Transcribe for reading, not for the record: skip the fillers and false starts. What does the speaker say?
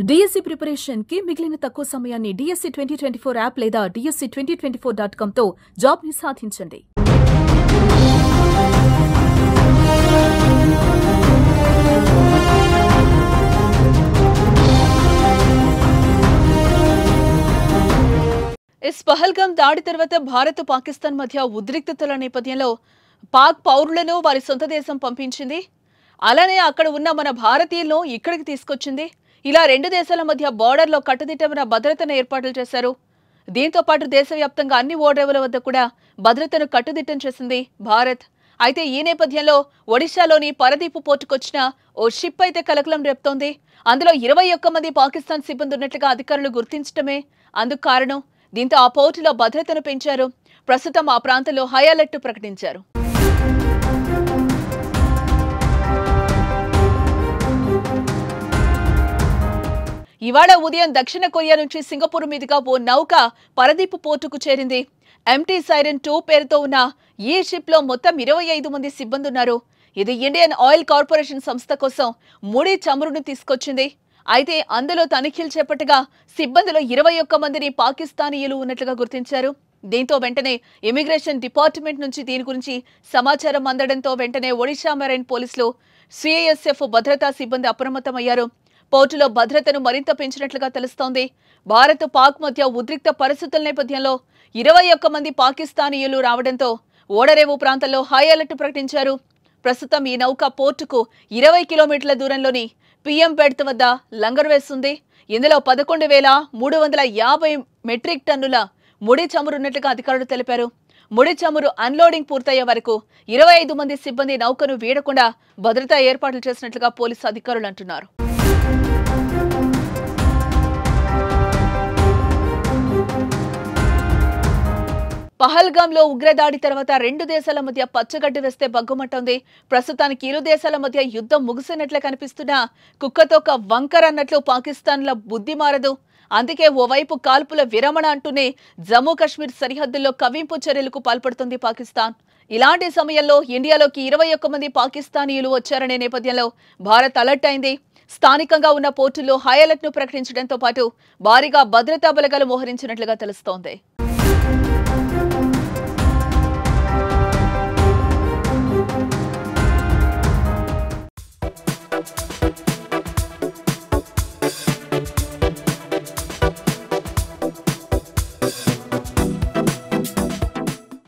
DSC preparation కి మిగిలిన తక్కువ సమయాన్ని డిఎస్సి 2024 యాప్ లేదా dsc2024.com తో జాబ్ ని సాధించండి. పహల్గామ్ దాడి తర్వాత భారత్ పాకిస్తాన్ మధ్య ఉద్రిక్తతల నేపథ్యంలో పాక్ పౌరులను వారి సొంత దేశం పంపించింది. అలానే అక్కడ ఉన్న మన భారతీయులను ఇక్కడికి తీసుకొచ్చింది. ఇలా రెండు దేశాల మధ్య బోర్డర్లో కట్టుదిట్టమైన భద్రతను ఏర్పాట్లు చేశారు. దీంతో పాటు దేశవ్యాప్తంగా అన్ని ఓడరేవుల వద్ద కూడా భద్రతను కట్టుదిట్టం చేసింది భారత్. అయితే ఈ నేపథ్యంలో ఒడిశాలోని పరదీపు పోర్టుకొచ్చిన ఓ షిప్ అయితే కలకలం రేపుతోంది. అందులో 21 మంది పాకిస్తాన్ సిబ్బంది ఉన్నట్లుగా అధికారులు గుర్తించడమే అందుకు కారణం. దీంతో ఆ పోర్టులో భద్రతను పెంచారు. ప్రస్తుతం ఆ ప్రాంతంలో హై అలర్ట్ ప్రకటించారు. ఇవాళ ఉదయం దక్షిణ కొరియా నుంచి సింగపూర్ మీదుగా ఓ నౌక పరదీపు పోర్టుకు చేరింది. ఎంటీ సైరన్ 2 పేరుతో ఉన్న ఈ షిప్ లో మొత్తం 25 మంది సిబ్బంది ఉన్నారు. ఇది ఇండియన్ ఆయిల్ కార్పొరేషన్ సంస్థ కోసం ముడి చమురును తీసుకొచ్చింది. అయితే అందులో తనిఖీలు చేపట్టగా సిబ్బందిలో 21 మందిని పాకిస్తానీయులు ఉన్నట్లుగా గుర్తించారు. దీంతో వెంటనే ఇమిగ్రేషన్ డిపార్ట్మెంట్ నుంచి దీని గురించి సమాచారం అందడంతో వెంటనే ఒడిశా మెరైన్ పోలీసులు, సిఐఎస్ఎఫ్ భద్రతా సిబ్బంది అప్రమత్తమయ్యారు. పోర్టులో భద్రతను మరింత పెంచినట్లుగా తెలుస్తోంది. భారత్ పాక్ మధ్య ఉద్రిక్త పరిస్థితుల నేపథ్యంలో 21 మంది పాకిస్తానీయులు రావడంతో ఓడరేవు ప్రాంతంలో హై అలర్ట్ ప్రకటించారు. ప్రస్తుతం ఈ నౌక పోర్టుకు 20 కిలోమీటర్ల దూరంలోని పిఎం బెడ్త్ వద్ద లంగర్ వేస్తుంది. ఇందులో 11,350 మెట్రిక్ టన్నుల ముడి చమురున్నట్లుగా అధికారులు తెలిపారు. ముడి చమురు అన్లోడింగ్ పూర్తయ్యే వరకు 25 మంది సిబ్బంది నౌకను వీడకుండా భద్రతా ఏర్పాట్లు చేసినట్లుగా పోలీసు అధికారులు అంటున్నారు. పహల్గామ్లో ఉగ్రదాడి తర్వాత రెండు దేశాల మధ్య పచ్చగడ్డి వేస్తే బగ్గుమంటోంది. ప్రస్తుతానికి ఇరు దేశాల మధ్య యుద్ధం ముగిసినట్లే కనిపిస్తున్నా కుక్కతోక వంకర అన్నట్లు పాకిస్తాన్ల బుద్ధి మారదు. అందుకే ఓవైపు కాల్పుల విరమణ అంటూనే జమ్మూ కాశ్మీర్ సరిహద్దుల్లో కవ్వింపు చర్యలకు పాల్పడుతుంది పాకిస్తాన్. ఇలాంటి సమయంలో ఇండియాలోకి 21 మంది పాకిస్తానీయులు వచ్చారనే నేపథ్యంలో భారత్ అలర్ట్ అయింది. స్థానికంగా ఉన్న పోర్టుల్లో హై అలర్ట్ ను ప్రకటించడంతో పాటు భారీగా భద్రతా బలగాలు మోహరించినట్లుగా తెలుస్తోంది.